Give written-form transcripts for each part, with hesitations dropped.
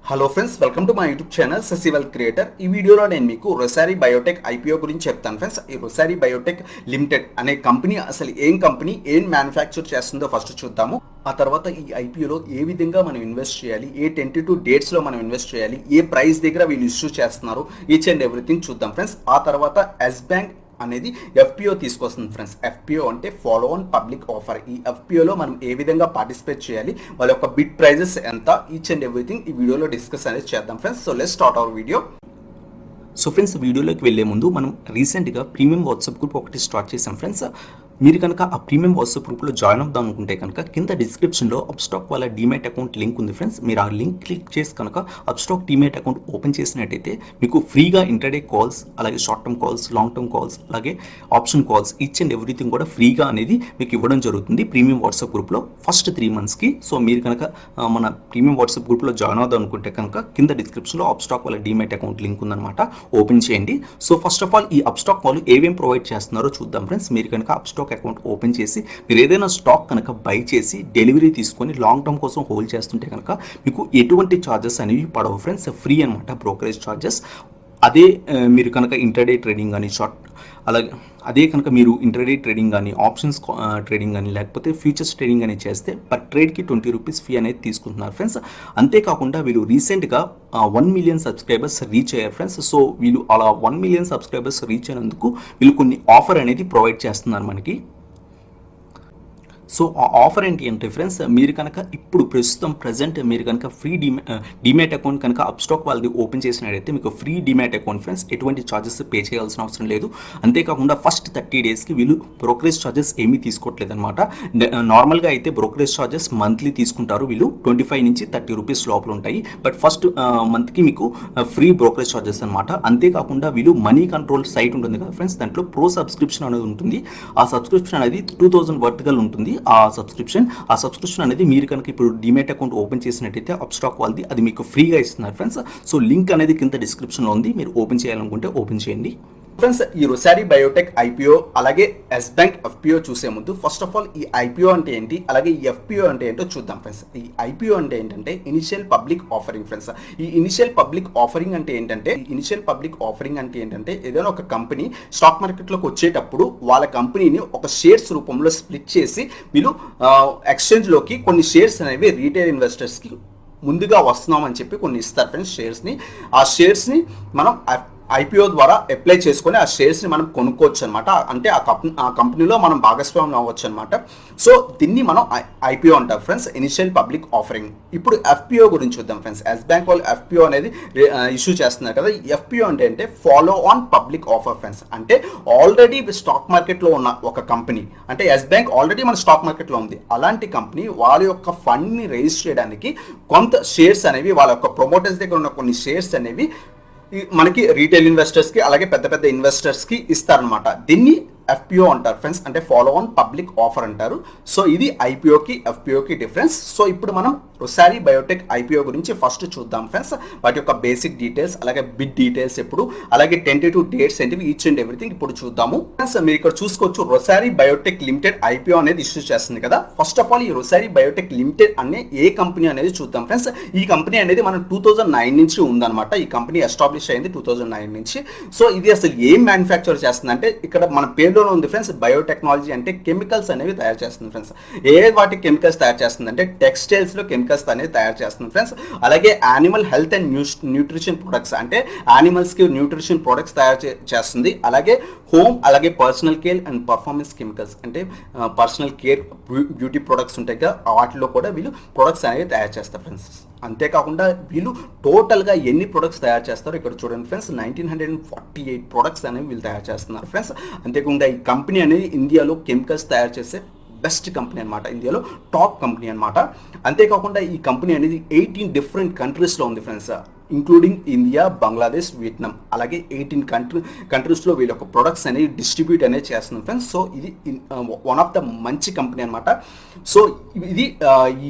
Hello friends, welcome to my YouTube channel ససివల్ creator. ఈ వీడియోలో నేను మీకు రొసారీ బయోటెక్ ఐపీఓ గురించి చెప్తాను ఫ్రెండ్స్. ఈ రొసారీ బయోటెక్ లిమిటెడ్ అనే కంపెనీ అసలు ఏం కంపెనీ, ఏం మ్యానుఫ్యాక్చర్ చేస్తుందో ఫస్ట్ చూద్దాము. ఆ తర్వాత ఈ ఐపీఓలో ఏ విధంగా మనం ఇన్వెస్ట్ చేయాలి, ఏ టెంటేటివ్ డేట్స్లో మనం ఇన్వెస్ట్ చేయాలి, ఏ ప్రైస్ దగ్గర వీళ్ళు ఇష్యూ చేస్తున్నారు, ఈచ్ అండ్ ఎవ్రీథింగ్ చూద్దాం ఫ్రెండ్స్. ఆ తర్వాత ఎస్ బ్యాంక్ అనేది ఎఫ్పిఓ తీసుకొస్తుంది ఫ్రెండ్స్. ఎఫ్పిఓ అంటే ఫాలో ఆన్ పబ్లిక్ ఆఫర్. ఈ ఎఫ్పిఓలో మనం ఏ విధంగా పార్టిసిపేట్ చేయాలి, వాళ్ళ యొక్క బిడ్ ప్రైజెస్ ఎంత, ఈచ్ అండ్ ఎవ్రీథింగ్ ఈ వీడియోలో డిస్కస్ అనేది చేద్దాం friends. So let's start our video. So friends, వీడియోలోకి వెళ్ళే ముందు మనం రీసెంట్గా ప్రీమియం వాట్సాప్ గ్రూప్ ఒకటి స్టార్ట్ చేసాం ఫ్రెండ్స్. మీరు కనుక ఆ ప్రీమియం వాట్సాప్ గ్రూప్లో జాయిన్ అవుదాం అనుకుంటే కనుక కింద డిస్క్రిప్షన్లో అప్స్టాక్ వాళ్ళ డీమేట్ అకౌంట్ లింక్ ఉంది ఫ్రెండ్స్. మీరు ఆ లింక్ క్లిక్ చేసి కనుక అప్స్టాక్ డీమేట్ అకౌంట్ ఓపెన్ చేసినట్టయితే మీకు ఫ్రీగా ఇంటర్డే కాల్స్, అలాగే short term calls, long term calls, అలాగే option calls, each and everything కూడా ఫ్రీగా అనేది మీకు ఇవ్వడం జరుగుతుంది ప్రీమియం వాట్సాప్ గ్రూప్లో ఫస్ట్ 3 monthsకి. సో మీరు కనుక మన ప్రీమియం వాట్సాప్ గ్రూప్లో జాయిన్ అవుదాం అనుకుంటే కనుక కింద డిస్క్రిప్షన్లో అప్స్టాక్ వాళ్ళ డీమేట్ అకౌంట్ లింక్ ఉందన్నమాట, ఓపెన్ చేయండి. సో ఫస్ట్ ఆఫ్ ఆల్ ఈ అప్స్టాక్ వాళ్ళు ఏమేమి ప్రొవైడ్ చేస్తున్నారో చూద్దాం ఫ్రెండ్స్. మీరు కనుక అప్స్టాక్ అకౌంట్ ఓపెన్ చేసి మీరు ఏదైనా స్టాక్ కనుక బై చేసి డెలివరీ తీసుకొని లాంగ్ టర్మ్ కోసం హోల్డ్ చేస్తుంటే కనుక మీకు ఎటువంటి ఛార్జెస్ అనేవి పడవు ఫ్రెండ్స్. ఫ్రీ అనమాట బ్రోకరేజ్ ఛార్జెస్. అదే మీరు కనుక ఇంటర్డే ట్రేడింగ్ కానీ అలాగే అదే కనుక మీరు ఇంటర్డే ట్రేడింగ్ కానీ ఆప్షన్స్ ట్రేడింగ్ కానీ లేకపోతే ఫ్యూచర్స్ ట్రేడింగ్ కానీ చేస్తే పర్ ట్రేడ్కి 20 రూపీస్ ఫీ అనేది తీసుకుంటున్నారు ఫ్రెండ్స్. అంతేకాకుండా వీళ్ళు రీసెంట్గా 1 million సబ్స్క్రైబర్స్ రీచ్ అయ్యారు ఫ్రెండ్స్. సో వీళ్ళు అలా 1 million సబ్స్క్రైబర్స్ రీచ్ అయినందుకు వీళ్ళు కొన్ని ఆఫర్ అనేది ప్రొవైడ్ చేస్తున్నారు మనకి. సో ఆ ఆఫర్ ఏంటి అంటే ఫ్రెండ్స్, మీరు కనుక ఇప్పుడు ప్రజెంట్ మీరు కనుక ఫ్రీ డిమాట్ అకౌంట్ కనుక అప్స్టాక్ వాళ్ళది ఓపెన్ చేసినట్టయితే మీకు ఫ్రీ డిమాట్ అకౌంట్ ఫ్రెండ్స్. ఎటువంటి ఛార్జెస్ పే చేయాల్సిన అవసరం లేదు. అంతేకాకుండా ఫస్ట్ 30 daysకి వీళ్ళు బ్రోకరేజ్ ఛార్జెస్ ఏమీ తీసుకోవట్లేదు అనమాట. నార్మల్గా అయితే బ్రోకరేజ్ ఛార్జెస్ మంత్లీ తీసుకుంటారు వీళ్ళు, 25 నుంచి 30 రూపీస్ లోపల ఉంటాయి. బట్ ఫస్ట్ మంత్కి మీకు ఫ్రీ బ్రోకరేజ్ ఛార్జెస్ అనమాట. అంతేకాకుండా వీళ్ళు మనీ కంట్రోల్ సైట్ ఉంటుంది కదా ఫ్రెండ్స్, దాంట్లో ప్రో సబ్స్క్రిప్షన్ అనేది ఉంటుంది. ఆ సబ్స్క్రిప్షన్ అనేది 2000 వర్టికల్ ఉంటుంది. ఆ సబ్స్క్రిప్షన్ అనేది మీరు కనుక ఇప్పుడు డిమాట్ అకౌంట్ ఓపెన్ చేసినట్టయితే అప్స్టాక్ వాళ్ళది అది మీకు ఫ్రీగా ఇస్తున్నారు ఫ్రెండ్స్. సో లింక్ అనేది కింద డిస్క్రిప్షన్లో ఉంది, మీరు ఓపెన్ చేయాలనుకుంటే ఓపెన్ చేయండి ఫ్రెండ్స్. ఈ రొసారీ బయోటెక్ ఐపీఓ అలాగే ఎస్ బ్యాంక్ ఎఫ్పిఓ చూసే ముందు ఫస్ట్ ఆఫ్ ఆల్ ఈ ఐపీఓ అంటే ఏంటి, అలాగే ఈ ఎఫ్పిఓ అంటే ఏంటో చూద్దాం ఫ్రెండ్స్. ఈ ఐపీఓ అంటే ఏంటంటే ఇనిషియల్ పబ్లిక్ ఆఫరింగ్ ఫ్రెండ్స్. ఈ ఇనిషియల్ పబ్లిక్ ఆఫరింగ్ అంటే ఏంటంటే ఏదైనా ఒక కంపెనీ స్టాక్ మార్కెట్లోకి వచ్చేటప్పుడు వాళ్ళ కంపెనీని ఒక షేర్స్ రూపంలో స్ప్లిట్ చేసి వీళ్ళు ఎక్స్చేంజ్లోకి కొన్ని షేర్స్ అనేవి రీటైల్ ఇన్వెస్టర్స్కి ముందుగా వస్తున్నామని చెప్పి కొన్ని ఇస్తారు ఫ్రెండ్స్ షేర్స్ని. ఆ షేర్స్ని మనం ఐపీఓ ద్వారా అప్లై చేసుకొని ఆ షేర్స్ని మనం కొనుక్కోవచ్చు అనమాట. అంటే ఆ కంపెనీలో మనం భాగస్వామ్యం అవ్వచ్చు అనమాట. సో దీన్ని మనం ఐపీఓ అంటారు ఫ్రెండ్స్, ఇనిషియల్ పబ్లిక్ ఆఫరింగ్. ఇప్పుడు ఎఫ్పిఓ గురించి చూద్దాం ఫ్రెండ్స్. ఎస్ బ్యాంక్ వాళ్ళు ఎఫ్పిఓ అనేది ఇష్యూ చేస్తున్నారు కదా. ఎఫ్పిఓ అంటే follow on public offer friends. అంటే ఆల్రెడీ స్టాక్ మార్కెట్లో ఉన్న ఒక కంపెనీ, అంటే ఎస్ బ్యాంక్ ఆల్రెడీ మన స్టాక్ మార్కెట్లో ఉంది, అలాంటి కంపెనీ వాళ్ళ యొక్క ఫండ్ని రైజ్ చేయడానికి కొంత షేర్స్ అనేవి వాళ్ళ యొక్క ప్రమోటర్స్ దగ్గర ఉన్న కొన్ని షేర్స్ అనేవి మనకి రీటైల్ ఇన్వెస్టర్స్కి అలాగే పెద్ద పెద్ద ఇన్వెస్టర్స్కి ఇస్తారనమాట. దీన్ని ఎఫ్పిఓ అంటారు ఫ్రెండ్స్, అంటే ఫాలో ఆన్ పబ్లిక్ ఆఫర్ అంటారు. సో ఇది ఐపీఓకి ఎఫ్పిఓకి డిఫరెన్స్. సో ఇప్పుడు మనం రొసారీ బయోటెక్ ఐపీఓ గురించి ఫస్ట్ చూద్దాం ఫ్రెండ్స్. వాటి యొక్క బేసిక్ డీటెయిల్స్, అలాగే బిడ్ డీటెయిల్స్ ఎప్పుడు, అలాగే టెంటేటివ్ డేట్స్ ఏంటివి, ఈచ్ అండ్ ఎవ్రీథింగ్ ఇప్పుడు చూద్దాము ఫ్రెండ్స్. మీరు ఇక్కడ చూసుకోవచ్చు రొసారీ బయోటెక్ లిమిటెడ్ ఐపీఓ అనేది ఇష్యూ చేస్తుంది కదా. ఫస్ట్ ఆఫ్ ఆల్ ఈ రొసారీ బయోటెక్ లిమిటెడ్ అనే ఏ కంపెనీ అనేది చూద్దాం ఫ్రెండ్స్. ఈ కంపెనీ అనేది మనం 2009 నుంచి ఉందన్నమాట. ఈ కంపెనీ ఎస్టాబ్లిష్ అయింది 2009 నుంచి. సో ఇది అసలు ఏం మ్యానుఫ్యాక్చర్ చేస్తుంది అంటే ఇక్కడ మన పేరులోనే ఉంది ఫ్రెండ్స్, బయోటెక్నాలజీ అంటే కెమికల్స్ అనేవి తయారు చేస్తుంది ఫ్రెండ్స్. వాటి కెమికల్స్ తయారు చేస్తుంది అంటే టెక్స్టైల్స్ లో కెమికల్స్ అనేది తయారు చేస్తుంది ఫ్రెండ్స్. అలాగే animal health and nutrition products, అంటే యానిమల్స్ కి న్యూట్రిషన్ ప్రొడక్ట్స్ తయారు చేస్తుంది. అలాగే హోమ్, అలాగే personal care and performance chemicals, అంటే పర్సనల్ కేర్ బ్యూటీ ప్రొడక్ట్స్ ఉంటాయి కదా, వాటిలో కూడా వీళ్ళు ప్రొడక్ట్స్ అనేవి తయారు చేస్తారు ఫ్రెండ్స్. అంతేకాకుండా వీళ్ళు టోటల్గా ఎన్ని ప్రొడక్ట్స్ తయారు చేస్తారో ఇక్కడ చూడండి ఫ్రెండ్స్, 1948 ప్రొడక్ట్స్ అనేవి వీళ్ళు తయారు చేస్తున్నారు ఫ్రెండ్స్. అంతేకాకుండా ఈ కంపెనీ అనేది ఇండియాలో కెమికల్స్ తయారు చేసే బెస్ట్ కంపెనీ అనమాట, ఇండియాలో టాప్ కంపెనీ అనమాట. అంతేకాకుండా ఈ కంపెనీ అనేది 18 డిఫరెంట్ కంట్రీస్లో ఉంది friends. Including India, Bangladesh, Vietnam, అలాగే 18 కంట్రీస్లో వీళ్ళ యొక్క ప్రొడక్ట్స్ అనేవి డిస్ట్రిబ్యూట్ అనేది చేస్తుంది ఫ్రెండ్స్. సో ఇది వన్ ఆఫ్ ద మంచి కంపెనీ అనమాట. సో ఇది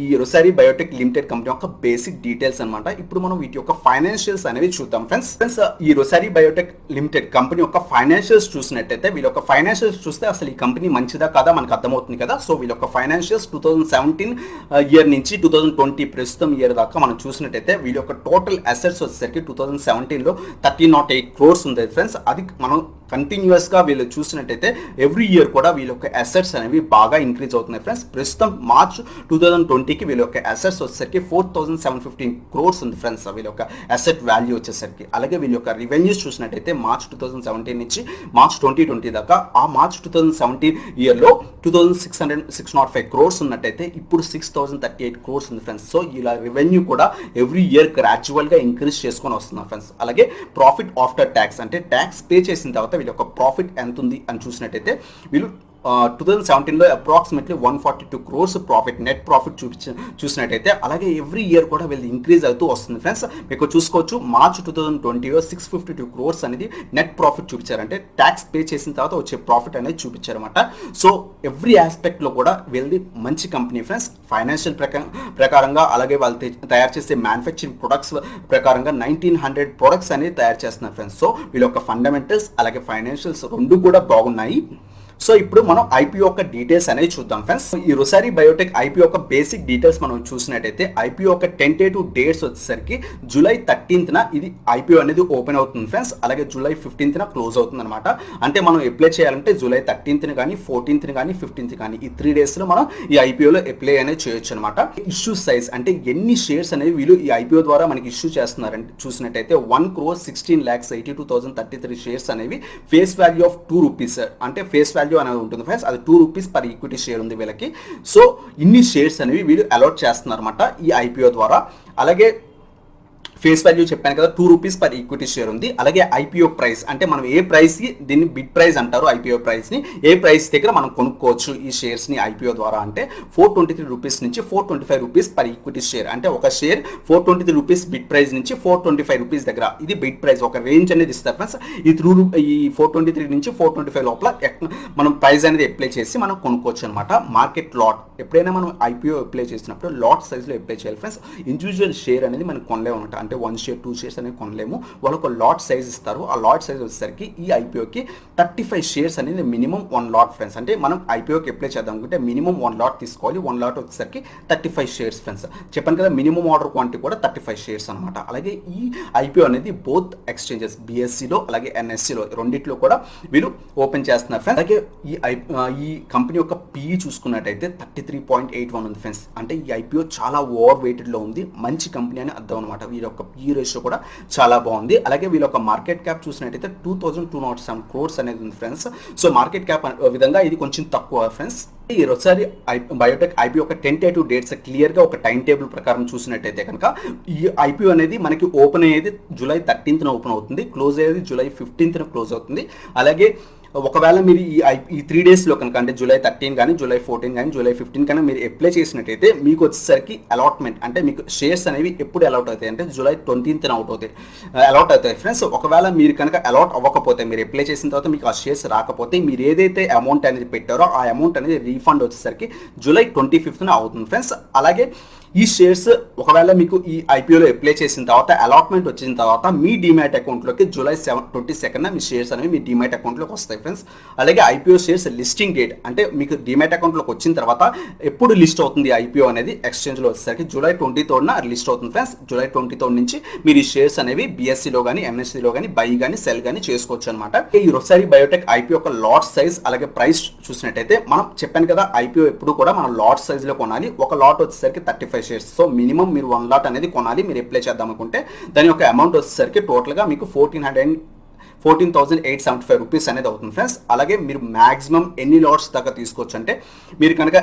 ఈ రొసారీ బయోటెక్ లిమిటెడ్ కంపెనీ యొక్క బేసిక్ డీటెయిల్స్ అనమాట. ఇప్పుడు మనం వీటి యొక్క ఫైనాన్షియల్స్ అనేవి చూద్దాం ఫ్రెండ్స్. ఈ రొసారీ బయోటెక్ లిమిటెడ్ కంపెనీ యొక్క ఫైనాన్షియల్స్ చూసినట్టయితే వీళ్ళ యొక్క ఫైనాన్షియల్స్ చూస్తే అసలు ఈ కంపెనీ మంచిదా కాదా మనకు అర్థమవుతుంది కదా. సో వీళ్ళ యొక్క ఫైనాన్షియల్స్ 2017 ఇయర్ నుంచి 2020 ప్రస్తుతం ఇయర్ దాకా మనం చూసినట్టయితే వీళ్ళ యొక్క టోటల్ అసెట్స్ వచ్చేసరికి 2017లో 1308 crores ఉంది ఫ్రెండ్స్. అది మనం కంటిన్యూస్గా వీళ్ళు చూసినట్టయితే ఎవ్రీ ఇయర్ కూడా వీళ్ళ యొక్క అసెట్స్ అనేవి బాగా ఇంక్రీజ్ అవుతున్నాయి ఫ్రెండ్స్. ప్రస్తుతం మార్చ్ 2020కి వీళ్ళ యొక్క అసెట్స్ వచ్చేసరికి 4715 crores ఉంది ఫ్రెండ్స్ వీళ్ళ యొక్క అసెట్ వాల్యూ వచ్చేసరికి. అలాగే వీళ్ళ యొక్క రెవెన్యూస్ చూసినట్టయితే మార్చ్ 2017 నుంచి మార్చ్ 2020 దాకా ఆ మార్చ్ 2017 ఇయర్లో 2605 crores ఉన్నట్టయితే ఇప్పుడు 6038 crores ఉంది ఫ్రెండ్స్. సో ఇలా రెవెన్యూ కూడా ఎవ్రీ ఇయర్ గ్రాడ్యువల్గా ఇంక్రీజ్ చేసుకొని వస్తున్నారు ఫ్రెండ్స్. అలాగే ప్రాఫిట్ ఆఫ్టర్ ట్యాక్స్ అంటే ట్యాక్స్ పే చేసిన తర్వాత వీళ్ళ యొక్క ప్రాఫిట్ ఎంత ఉంది అని చూసినట్టయితే వీళ్ళు 2017లో approximately 142 crores profit, net profit చూసినట్టయితే. అలాగే ఎవ్రీ ఇయర్ కూడా వీళ్ళు ఇంక్రీజ్ అవుతూ వస్తుంది ఫ్రెండ్స్. మీకు చూసుకోవచ్చు మార్చ్ 2020లో 652 crores అనేది నెట్ ప్రాఫిట్ చూపించారంటే ట్యాక్స్ పే చేసిన తర్వాత వచ్చే ప్రాఫిట్ అనేది చూపించారన్నమాట. సో ఎవ్రీ ఆస్పెక్ట్లో కూడా వీళ్ళది మంచి కంపెనీ ఫ్రెండ్స్. ఫైనాన్షియల్ ప్రకారంగా అలాగే వాళ్ళు తయారు చేసే మ్యానుఫ్యాక్చరింగ్ ప్రొడక్ట్స్ ప్రకారంగా 1900 ప్రొడక్ట్స్ అనేది తయారు చేస్తున్నారు ఫ్రెండ్స్. సో వీళ్ళ యొక్క ఫండమెంటల్స్ అలాగే ఫైనాన్షియల్స్ రెండు కూడా బాగున్నాయి. సో ఇప్పుడు మనం ఐపీఓ యొక్క డీటెయిల్స్ అనేది చూద్దాం ఫ్రెండ్స్. ఈ రొసారీ బయోటెక్ ఐపీఓ యొక్క బేసిక్ డీటెయిల్స్ మనం చూసినట్టయితే ఐపీఓ యొక్క టెంటేటివ్ డేట్స్ వచ్చేసరికి జూలై 13th ఇది ఐపీఓ అనేది ఓపెన్ అవుతుంది ఫ్రెండ్స్. అలాగే జూలై 15th క్లోజ్ అవుతుంది అనమాట. అంటే మనం అప్లై చేయాలంటే జూలై 13th కానీ 14th కానీ 15th కానీ ఈ 3 daysలో మనం ఈ ఐపీఓలో అప్లై అనేది చేయొచ్చు అనమాట. ఇష్యూ సైజ్ అంటే ఎన్ని షేర్స్ అనేవి వీళ్ళు ఈ ఐపీఓ ద్వారా మనకి ఇష్యూ చేస్తున్నారంటే చూసినట్టయితే 1,16,82,033 షేర్స్ అనేవి ఫేస్ వాల్యూ ఆఫ్ ₹2 అంటే ఫేస్ వాల్యూ అనేది ఉంటుంది ఫ్రెండ్స్. అది ₹2 పర్ ఈక్విటీ షేర్ ఉంది వీళ్ళకి. సో ఇన్ని షేర్స్ అనేవి వీళ్ళు అలాట్ చేస్తున్నారు అనమాట ఈ ఐపీఓ ద్వారా. అలాగే ఫేస్ వాల్యూ చెప్పాను కదా ₹2 పర్ ఈక్విటీ షేర్ ఉంది. అలాగే ఐపీఓ ప్రైస్ అంటే మనం ఏ ప్రైస్కి దీన్ని బిడ్ ప్రైస్ అంటారు. ఐపీఓ ప్రైస్ని ఏ ప్రైస్ దగ్గర మనం కొనుక్కోవచ్చు ఈ షేర్స్ని ఐపీఓ ద్వారా అంటే ₹423 నుంచి ₹425 పర్ ఈక్విటీ షేర్. అంటే ఒక షేర్ ₹423 బిడ్ ప్రైస్ నుంచి ₹425 దగ్గర ఇది బిడ్ ప్రైస్ ఒక రేంజ్ అనేది ఇస్తారు ఫ్రెండ్స్. ఈ 423 నుంచి 425 లోపల మనం ప్రైస్ అనేది అప్లై చేసి మనం కొనుక్కోవచ్చు అనమాట. మార్కెట్ లాట్ ఎప్పుడైనా మనం ఐపీఓ అప్లై చేసినప్పుడు లాట్ సైజ్లో అప్లై చేయాలి ఫ్రెండ్స్. ఇండివిజువల్ షేర్ అనేది మనం కొనలేము అనమాట. అంటే 1 share 2 shares అనేది కొనలేము. వాళ్ళు ఒక లాట్ సైజ్ ఇస్తారు. ఆ లాట్ సైజ్ వచ్చేసరికి ఈ ఐపీఓకి 35 shares అనేది మినిమం 1 lot ఫ్రెండ్స్. అంటే మనం ఐపీఓకి అప్లై చేద్దాం అనుకుంటే మినిమం 1 lot తీసుకోవాలి. 1 lot వచ్చేసరికి 35 shares ఫ్రెండ్స్. చెప్పాను కదా మినిమం ఆర్డర్ క్వాంటిటీ కూడా 35 shares అనమాట. అలాగే ఈ ఐపీఓ అనేది బోత్ ఎక్స్చేంజెస్ బిఎస్సిలో అలాగే ఎన్ఎస్సిలో రెండిట్లో కూడా వీళ్ళు ఓపెన్ చేస్తున్నారు ఫ్రెండ్స్. అలాగే ఈ కంపెనీ యొక్క పిఈ చూసుకున్నట్టయితే 33.81 ఉంది ఫ్రెండ్స్. అంటే ఈ ఐపీఓ చాలా ఓవర్ వెయిటెడ్లో ఉంది. మంచి కంపెనీ అని అర్థం అనమాట. వీళ్ళ యొక్క పిఈ రేషియో కూడా చాలా బాగుంది. అలాగే వీళ్ళ యొక్క మార్కెట్ క్యాప్ చూసినట్టయితే 2207 crores అనేది ఉంది ఫ్రెండ్స్. సో మార్కెట్ క్యాప్ విధంగా ఇది కొంచెం తక్కువ ఫ్రెండ్స్. ఈ రొసారీ బయోటెక్ ఐపీఓ యొక్క టెంటేటివ్ డేట్స్ క్లియర్గా ఒక టైం టేబుల్ ప్రకారం చూసినట్టయితే కనుక ఈ ఐపీఓ అనేది మనకి ఓపెన్ అయ్యేది జూలై 13th ఓపెన్ అవుతుంది. క్లోజ్ అయ్యేది జూలై 15th క్లోజ్ అవుతుంది. అలాగే ఒకవేళ మీరు ఈ 3 daysలో కనుక అంటే జూలై 13 కానీ జూలై 14 కానీ జూలై 15 కానీ మీరు అప్లై చేసినట్టయితే మీకు వచ్చేసరికి అలాట్మెంట్ అంటే మీకు షేర్స్ అనేవి ఎప్పుడు అలాట్ అవుతాయి అంటే జూలై 20th అలాట్ అవుతాయి ఫ్రెండ్స్. ఒకవేళ మీరు కనుక అలాట్ అవ్వకపోతే మీరు అప్లై చేసిన తర్వాత మీకు ఆ షేర్స్ రాకపోతే మీరు ఏదైతే అమౌంట్ అనేది పెట్టారో ఆ అమౌంట్ అనేది రీఫండ్ వచ్చేసరికి జూలై 25th అవుతుంది ఫ్రెండ్స్. అలాగే ఈ షేర్స్ ఒకవేళ మీకు ఈ ఐపీఓలో అప్లై చేసిన తర్వాత అలాట్మెంట్ వచ్చిన తర్వాత మీ డిమాట్ అకౌంట్లోకి జూలై 22nd మీ షేర్స్ అనేవి మీ డిమాట్ అకౌంట్లోకి వస్తాయి ఫ్రెండ్స్. అలాగే ఐపీఓ షేర్స్ లిస్టింగ్ డేట్ అంటే మీకు డిమాట్ అకౌంట్లోకి వచ్చిన తర్వాత ఎప్పుడు లిస్ట్ అవుతుంది ఐపీఓ అనేది ఎక్స్చేంజ్లో వచ్చేసరికి జూలై 23rd లిస్ట్ అవుతుంది ఫ్రెండ్స్. జూలై 23rd నుంచి మీరు ఈ షేర్స్ అనేవి బిఎస్సిలో కానీ ఎంఎస్సిలో కానీ బై కానీ సెల్ కానీ చేసుకోవచ్చు అనమాట. ఈ రొసారీ బయోటెక్ ఐపీఓ యొక్క లాట్ సైజ్ అలాగే ప్రైస్ చూసినట్టయితే మనం చెప్పాను కదా ఐపీఓ ఎప్పుడు కూడా మనం లాట్ సైజ్లో కొనాలి. ఒక లాట్ వచ్చేసరికి 35 shares. సో మినిమం మీరు 1 lot అనేది కొనాలి మీరు అప్లై చేద్దాం అనుకుంటే. దాని యొక్క అమౌంట్ వచ్చేసరికి టోటల్గా మీకు 14,875 రూపీస్ అనేది అవుతుంది ఫ్రెండ్స్. అలాగే మీరు మ్యాక్సిమం ఎన్ని లాట్స్ దాకా తీసుకోవచ్చు అంటే మీరు కనుక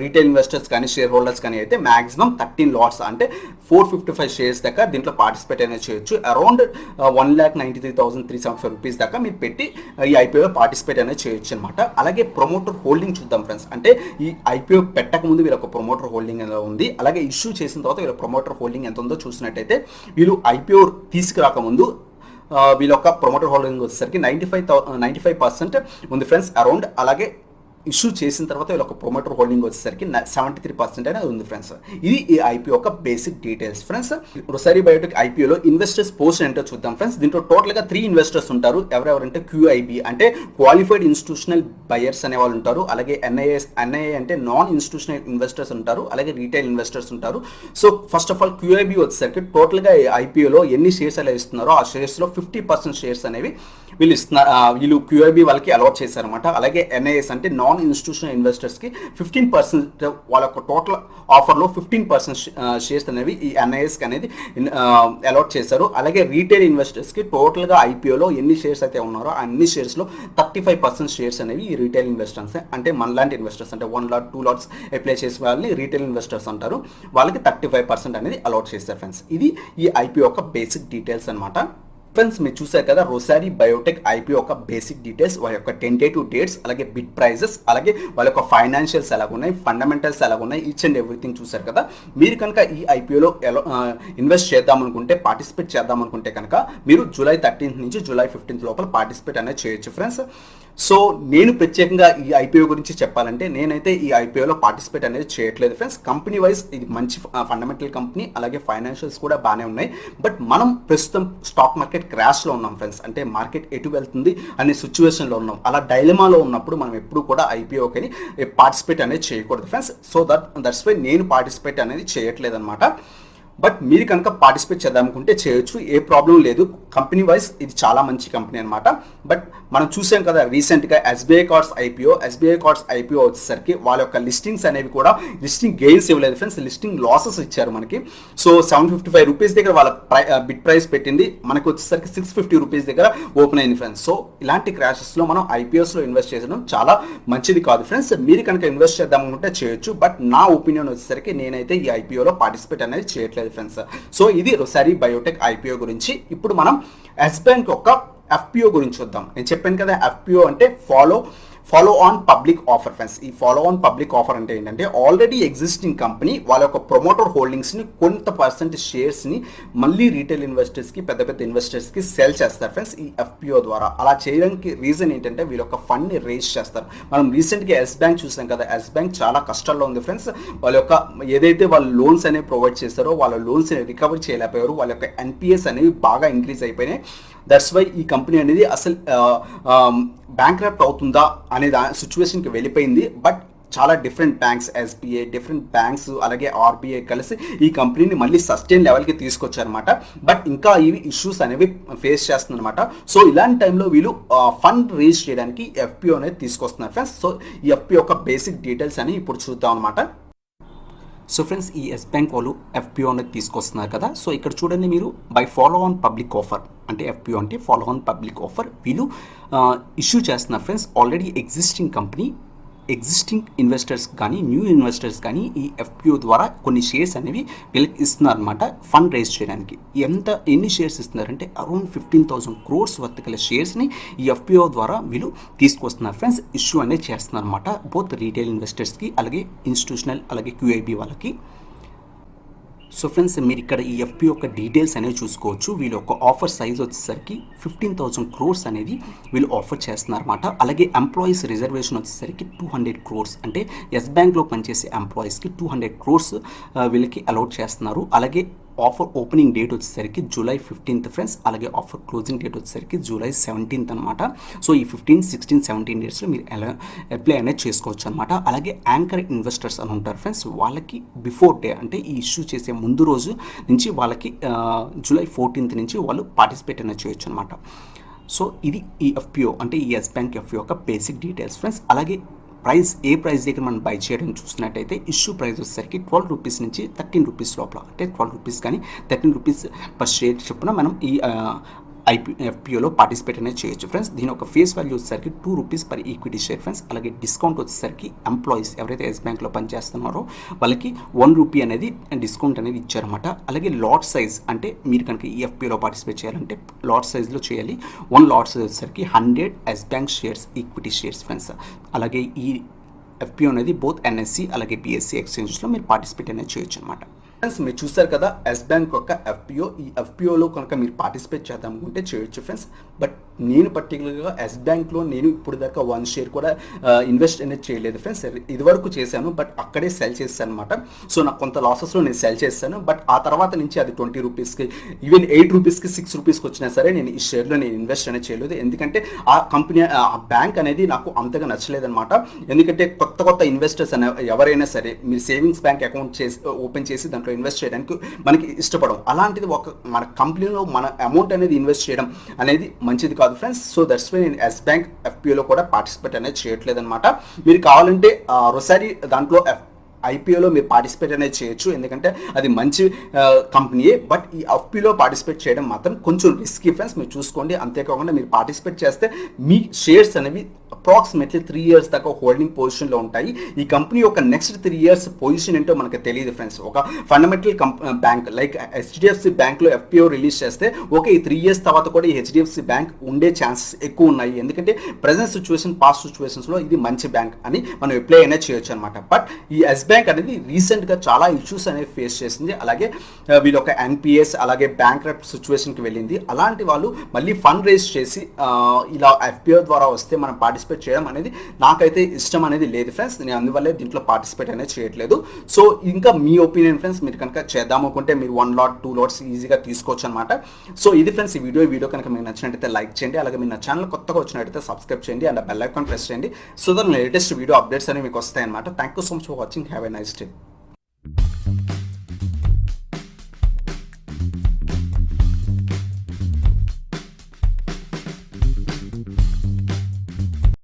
రీటైల్ ఇన్వెస్టర్స్ కానీ షేర్ హోల్డర్స్ కానీ అయితే మ్యాక్సిమం 13 లాట్స్ అంటే 455 షేర్స్ దాకా దీంట్లో పార్టిసిపేట్ అనేది చేయొచ్చు. అరౌండ్ 1,93,375 రూపీస్ దాకా మీరు పెట్టి ఈ ఐపీఓలో పార్టిసిపేట్ అనేది చేయొచ్చు అనమాట. అలాగే ప్రమోటర్ హోల్డింగ్ చూద్దాం ఫ్రెండ్స్. అంటే ఈ ఐపీఓ పెట్టక ముందు వీళ్ళ ఒక ప్రమోటర్ హోల్డింగ్ అనేది ఉంది. అలాగే ఇష్యూ చేసిన తర్వాత వీళ్ళ ప్రమోటర్ హోల్డింగ్ ఎంత ఉందో చూసినట్టయితే వీళ్ళు ఐపీఓ తీసుకురాకముందు వీళ్ళ యొక్క ప్రమోటర్ హోల్డింగ్ వచ్చేసరికి 95% ఉంది ఫ్రెండ్స్ అరౌండ్. అలాగే ఇష్యూ చేసిన తర్వాత వీళ్ళ ఒక ప్రమోటర్ హోల్డింగ్ వచ్చేసరికి 73% అనేది ఉంది ఫ్రెండ్స్. ఇది ఈ ఐపీఓ యొక్క basic details friends. Rossari Biotech ఐపీఓలో ఇన్వెస్టర్స్ పోస్ట్ ఏంటో చూద్దాం ఫ్రెండ్స్. దీంట్లో టోటల్గా 3 ఇన్వెస్టర్స్ ఉంటారు. ఎవరెవరంటే క్యూఐబి అంటే క్వాలిఫైడ్ ఇన్స్టిట్యూషనల్ బయర్స్ అనే వాళ్ళు ఉంటారు. అలాగే ఎన్ఐఏ అంటే నాన్ ఇన్స్టిట్యూషనల్ ఇన్వెస్టర్స్ ఉంటారు. అలాగే రీటైల్ ఇన్వెస్టర్స్ ఉంటారు. సో ఫస్ట్ ఆఫ్ ఆల్ క్యూఐబి వచ్చేసరికి టోటల్గా ఐపీఓలో ఎన్ని షేర్స్ అలా ఇస్తున్నారో ఆ షేర్స్లో 50% షేర్స్ అనేవి వీళ్ళు ఇస్తున్నారు. వీళ్ళు క్యూఐబి వాళ్ళకి అలాట్ చేశారనమాట. అలాగే ఎన్ఐఎస్ అంటే నాన్ ఇన్స్టిట్యూషనల్ ఇన్వెస్టర్స్కి 15% వాళ్ళ యొక్క టోటల్ ఆఫర్లో 15% షేర్స్ అనేవి ఈ ఎన్ఐఎస్కి అనేది అలాట్ చేశారు. అలాగే రీటైల్ ఇన్వెస్టర్స్కి టోటల్గా ఐపీఓలో ఎన్ని షేర్స్ అయితే ఉన్నారో అన్ని షేర్స్లో 35% షేర్స్ అనేవి ఈ రీటైల్ ఇన్వెస్టర్స్ అంటే మనలాంటి ఇన్వెస్టర్స్ అంటే 1 లాట్ 2 లాట్స్ అప్లై చేసే వాళ్ళని రీటైల్ ఇన్వెస్టర్స్ అంటారు. వాళ్ళకి 35% అనేది అలాట్ చేశారు ఫ్రెండ్స్. ఇది ఈ ఐపీఓ యొక్క బేసిక్ డీటెయిల్స్ అనమాట. ఫ్రెండ్స్ మీరు చూసారు కదా రొసారీ బయోటెక్ ఐపీఓ యొక్క బేసిక్ డీటెయిల్స్, వాళ్ళ యొక్క టెంటేటివ్ డేట్స్, అలాగే బిడ్ ప్రైజెస్, అలాగే వాళ్ళ యొక్క ఫైనాన్షియల్స్ ఎలాగున్నాయి, ఫండమెంటల్స్ ఎలాగున్నాయి, ఈచ్ అండ్ ఎవ్రీథింగ్ చూసారు కదా. మీరు కనుక ఈ ఐపీఓలో ఇన్వెస్ట్ చేద్దామనుకుంటే పార్టిసిపేట్ చేద్దామనుకుంటే కనుక మీరు జూలై 13th నుంచి జూలై 15th లోపల పార్టిసిపేట్ అనేది చేయొచ్చు ఫ్రెండ్స్. సో నేను ప్రత్యేకంగా ఈ ఐపీఓ గురించి చెప్పాలంటే నేనైతే ఈ ఐపీఓలో పార్టిసిపేట్ అనేది చేయట్లేదు ఫ్రెండ్స్. కంపెనీ వైజ్ ఇది మంచి ఫండమెంటల్ కంపెనీ, అలాగే ఫైనాన్షియల్స్ కూడా బాగానే ఉన్నాయి. బట్ మనం ప్రస్తుతం స్టాక్ మార్కెట్ క్రాష్లో ఉన్నాం ఫ్రెండ్స్. అంటే మార్కెట్ ఎటు వెళ్తుంది అనే సిచ్యువేషన్లో ఉన్నాం. అలా డైలమాలో ఉన్నప్పుడు మనం ఎప్పుడు కూడా ఐపీఓకి పార్టిసిపేట్ అనేది చేయకూడదు ఫ్రెండ్స్. సో దట్స్ వై నేను పార్టిసిపేట్ అనేది చేయట్లేదు అనమాట. బట్ మీరు కనుక పార్టిసిపేట్ చేద్దామనుకుంటే చేయొచ్చు, ఏ ప్రాబ్లం లేదు. కంపెనీ వైజ్ ఇది చాలా మంచి కంపెనీ అనమాట. బట్ మనం చూసాం కదా రీసెంట్గా ఎస్బీఐ కార్డ్స్ ఐపీఓ వచ్చేసరికి వాళ్ళ యొక్క లిస్టింగ్స్ అనేవి కూడా లిస్టింగ్ గెయిన్స్ ఇవ్వలేదు ఫ్రెండ్స్, లిస్టింగ్ లాసెస్ ఇచ్చారు మనకి. సో 755 రూపీస్ దగ్గర వాళ్ళ బిడ్ ప్రైస్ పెట్టింది, మనకి వచ్చేసరికి 650 రూపీస్ దగ్గర ఓపెన్ అయింది ఫ్రెండ్స్. సో ఇలాంటి క్రాషెస్లో మనం ఐపీఓస్లో ఇన్వెస్ట్ చేయడం చాలా మంచిది కాదు ఫ్రెండ్స్. మీరు కనుక ఇన్వెస్ట్ చేద్దామనుకుంటే చేయొచ్చు. బట్ నా ఒపీనియన్ వచ్చేసరికి నేనైతే ఈ ఐపీఓలో పార్టిసిపేట్ అనేది చేయట్లేదు ఫ్రెండ్స్. సో ఇది రొసారీ బయోటెక్ ఐపీఓ గురించి. ఇప్పుడు మనం ఎస్ బ్యాంక్ యొక్క ఎఫ్పిఓ గురించి చూద్దాం. నేను చెప్పాను కదా ఎఫ్పిఓ అంటే follow on public offer friends. ఈ ఫాలో ఆన్ పబ్లిక్ ఆఫర్ అంటే ఏంటంటే ఆల్రెడీ ఎగ్జిస్టింగ్ కంపెనీ వాళ్ళ యొక్క ప్రమోటర్ హోల్డింగ్స్ని కొంత % షేర్స్ని మళ్ళీ రీటైల్ ఇన్వెస్టర్స్కి పెద్ద ఇన్వెస్టర్స్కి సెల్ చేస్తారు ఫ్రెండ్స్ ఈ ఎఫ్పిఓ ద్వారా. అలా చేయడానికి రీజన్ ఏంటంటే వీళ్ళ యొక్క ఫండ్ని రేజ్ చేస్తారు. మనం రీసెంట్గా ఎస్ బ్యాంక్ చూసాం కదా, ఎస్ బ్యాంక్ చాలా కష్టాల్లో ఉంది ఫ్రెండ్స్. వాళ్ళ యొక్క ఏదైతే వాళ్ళు లోన్స్ అనేవి ప్రొవైడ్ చేస్తారో వాళ్ళ లోన్స్ని రికవర్ చేయలేకపోయారు. వాళ్ళ యొక్క ఎన్పిఎస్ అనేవి బాగా ఇంక్రీజ్ అయిపోయినాయి. దట్స్ వై ఈ కంపెనీ అనేది అసలు బ్యాంక్రప్ట్ అవుతుందా అనే సిచ్యువేషన్కి వెళ్ళిపోయింది. బట్ చాలా different banks, SBI, different banks, అలాగే ఆర్బీఐ కలిసి ఈ కంపెనీని మళ్ళీ సస్టైన్ లెవెల్కి తీసుకొచ్చారనమాట. బట్ ఇంకా ఇవి ఇష్యూస్ అనేవి ఫేస్ చేస్తుందన్నమాట. సో ఇలాంటి టైంలో వీళ్ళు ఫండ్ రేజ్ చేయడానికి ఎఫ్పిఓ అనేది తీసుకొస్తున్నారు ఫ్రెండ్స్. సో ఈ ఎఫ్పిఓ యొక్క బేసిక్ డీటెయిల్స్ అని ఇప్పుడు చూద్దాం అనమాట. సో ఫ్రెండ్స్ ఈ ఎస్ బ్యాంక్ వాళ్ళు ఎఫ్పిఓ అనేది తీసుకొస్తున్నారు కదా. సో ఇక్కడ చూడండి మీరు by follow on public offer అంటే ఎఫ్పిఓ అంటే ఫాలో ఆన్ పబ్లిక్ ఆఫర్ వీళ్ళు ఇష్యూ చేస్తున్నారు ఫ్రెండ్స్. ఆల్రెడీ ఎగ్జిస్టింగ్ ఇన్వెస్టర్స్ కానీ న్యూ ఇన్వెస్టర్స్ కానీ ఈ ఎఫ్పిఓ ద్వారా కొన్ని షేర్స్ అనేవి వీళ్ళకి ఇస్తున్నారు అనమాట ఫండ్ రేజ్ చేయడానికి. ఎన్ని షేర్స్ ఇస్తున్నారంటే అరౌండ్ 15,000 crores వర్త్ గల షేర్స్ని ఈ ఎఫ్పిఓ ద్వారా వీళ్ళు తీసుకొస్తున్నారు ఫ్రెండ్స్. ఇష్యూ అనేది చేస్తున్నారు అనమాట బోత్ రీటైల్ ఇన్వెస్టర్స్కి అలాగే ఇన్స్టిట్యూషనల్ అలాగే క్యూఐబి వాళ్ళకి. సో ఫ్రెండ్స్ మీరు ఇక్కడ ఈ ఎఫ్పి యొక్క డీటెయిల్స్ అనేవి చూసుకోవచ్చు. వీళ్ళ యొక్క ఆఫర్ సైజ్ వచ్చేసరికి 15,000 crores అనేది వీళ్ళు ఆఫర్ చేస్తున్నారు అనమాట. అలాగే ఎంప్లాయీస్ రిజర్వేషన్ వచ్చేసరికి 200 crores అంటే ఎస్ బ్యాంక్లో పనిచేసే ఎంప్లాయీస్కి 200 crores వీళ్ళకి అలాట్ చేస్తున్నారు. అలాగే ఆఫర్ ఓపెనింగ్ డేట్ వచ్చేసరికి జూలై 15th ఫ్రెండ్స్. అలాగే ఆఫర్ క్లోజింగ్ డేట్ వచ్చేసరికి జూలై 17th అనమాట. సో ఈ 15, 16, 17 డేస్లో మీరు అప్లై అనేది చేసుకోవచ్చు అనమాట. అలాగే యాంకర్ ఇన్వెస్టర్స్ అని ఉంటారు ఫ్రెండ్స్, వాళ్ళకి బిఫోర్ డే అంటే ఈ ఇష్యూ చేసే ముందు రోజు నుంచి వాళ్ళకి జూలై 14th నుంచి వాళ్ళు పార్టిసిపేట్ అనేది చేయొచ్చు అనమాట. సో ఇది ఈ ఎఫ్పిఓ అంటే ఈ ఎస్ బ్యాంక్ ఎఫ్పిఓ యొక్క బేసిక్ డీటెయిల్స్ ఫ్రెండ్స్. అలాగే ఏ ప్రైస్ దగ్గర మనం బై చేయడం చూసినట్టయితే ఇష్యూ ప్రైస్ వచ్చేసరికి 12 రూపీస్ నుంచి 13 రూపీస్ లోపల అంటే 12 రూపీస్ కానీ 13 రూపీస్ పర్ షేర్ చొప్పున మనం ఈ ఎఫ్పిఓలో పార్టిసిపేట్ అనేది చేయొచ్చు ఫ్రెండ్స్. దీని ఒక ఫేస్ వాల్యూ వచ్చేసరికి ₹2 పర్ ఈక్విటీ షేర్ ఫ్రెండ్స్. అలాగే డిస్కౌంట్ వచ్చేసరికి ఎంప్లాయీస్ ఎవరైతే ఎస్ బ్యాంక్లో పనిచేస్తున్నారో వాళ్ళకి ₹1 అనేది డిస్కౌంట్ అనేది ఇచ్చారన్నమాట. అలాగే లాట్ సైజ్ అంటే మీరు కనుక ఈ ఎఫ్పిఓలో పార్టిసిపేట్ చేయాలంటే లాట్ సైజ్లో చేయాలి. 1 లాట్ సైజ్ వచ్చేసరికి 100 Yes bank shares equity shares friends. అలాగే ఈ ఎఫ్పిఓ అనేది బోత్ ఎన్ఎస్సి అలాగే బిఎస్సి ఎక్స్చేంజెస్లో మీరు పార్టిసిపేట్ అనేది చేయొచ్చు అనమాట. ఫ్రెండ్స్ మీరు చూస్తారు కదా ఎస్ బ్యాంక్ యొక్క ఎఫ్పిఓ. ఈ ఎఫ్పిఓలో కనుక మీరు పార్టిసిపేట్ చేద్దాం అనుకుంటే చేయొచ్చు ఫ్రెండ్స్. బట్ నేను పర్టికులర్గా ఎస్ బ్యాంక్లో నేను ఇప్పుడు దాకా 1 షేర్ కూడా ఇన్వెస్ట్ అనేది చేయలేదు ఫ్రెండ్స్. ఇదివరకు చేశాను బట్ అక్కడే సెల్ చేశాను అనమాట. సో నాకు కొంత లాసెస్లో నేను సెల్ చేశాను. బట్ ఆ తర్వాత నుంచి అది ₹20 ఈవెన్ ₹8 ₹6 వచ్చినా సరే నేను ఈ షేర్లో నేను ఇన్వెస్ట్ అనేది చేయలేదు. ఎందుకంటే ఆ కంపెనీ ఆ బ్యాంక్ అనేది నాకు అంతగా నచ్చలేదన్నమాట. ఎందుకంటే కొత్త ఇన్వెస్టర్స్ అనే ఎవరైనా సరే మీరు సేవింగ్స్ బ్యాంక్ అకౌంట్ ఓపెన్ చేసి దాంట్లో ఇన్వెస్ట్ చేయడానికి మనకి ఇష్టపడం. అలాంటిది మన కంపెనీలో మన అమౌంట్ అనేది ఇన్వెస్ట్ చేయడం అనేది మంచిది కాదు ఫ్రెండ్స్. సో దట్స్ వై నేను ఎస్ బ్యాంక్ ఎఫ్పిఓలో కూడా పార్టిసిపేట్ అనేది చేయట్లేదు అనమాట. మీరు కావాలంటే ఒకసారి దాంట్లో ఐపీఓలో మీరు పార్టిసిపేట్ అనేది చేయొచ్చు. ఎందుకంటే అది మంచి కంపెనీయే. బట్ ఈ ఎఫ్పిఓలో పార్టిసిపేట్ చేయడం మాత్రం కొంచెం రిస్కీ ఫ్రెండ్స్. మీరు చూసుకోండి. అంతేకాకుండా మీరు పార్టిసిపేట్ చేస్తే మీ షేర్స్ అనేవి అప్రాక్సిమేట్లీ 3 years దాకా హోల్డింగ్ పొజిషన్లో ఉంటాయి. ఈ కంపెనీ యొక్క నెక్స్ట్ 3 years పొజిషన్ ఏంటో మనకు తెలియదు ఫ్రెండ్స్. ఒక ఫండమెంటల్ బ్యాంక్ లైక్ హెచ్డిఎఫ్సి బ్యాంక్లో ఎఫ్పిఓ రిలీజ్ చేస్తే ఓకే ఈ 3 years తర్వాత కూడా ఈ హెచ్డిఎఫ్సి బ్యాంక్ ఉండే ఛాన్సెస్ ఎక్కువ ఉన్నాయి. ఎందుకంటే ప్రజెంట్ సిచ్యువేషన్ పాస్ట్ సిచ్యువేషన్స్లో ఇది మంచి బ్యాంక్ అని మనం అప్లై అయినా చేయొచ్చు అనమాట. బట్ ఈ ఎస్ బ్యాంక్ అనేది రీసెంట్గా చాలా ఇష్యూస్ అనేవి ఫేస్ చేసింది. అలాగే వీళ్ళు ఒక ఎన్పిఎస్ అలాగే బ్యాంక్ రప్ట్ సిచ్యువేషన్కి వెళ్ళింది. అలాంటి వాళ్ళు మళ్ళీ ఫండ్ రేస్ చేసి ఇలా ఎఫ్పిఓ ద్వారా వస్తే మనం పార్టిసిపేట్ చేయడం అనేది నాకైతే ఇష్టం అనేది లేదు ఫ్రెండ్స్. నేను అందువల్లే దీంట్లో పార్టిసిపేట్ అనేది చేయట్లేదు. సో ఇంకా మీ ఒపీనియన్ ఫ్రెండ్స్. మీరు కనుక చేద్దాం అనుకుంటే మీరు 1 lot 2 lots ఈజీగా తీసుకోవచ్చు అనమాట. సో ఇది ఫ్రెండ్స్ ఈ వీడియో కనుక మీకు నచ్చినట్టయితే లైక్ చేయండి. అలాగే మీరు నా ఛానల్ కొత్తగా వచ్చినట్టయితే సబ్స్క్రైబ్ చేయండి అండ్ బెల్ ఐకాన్ ప్రెస్ చేయండి. So that latest video updates అనేవి మీకు వస్తాయి అనమాట. Thank you so much for watching. Have a nice day.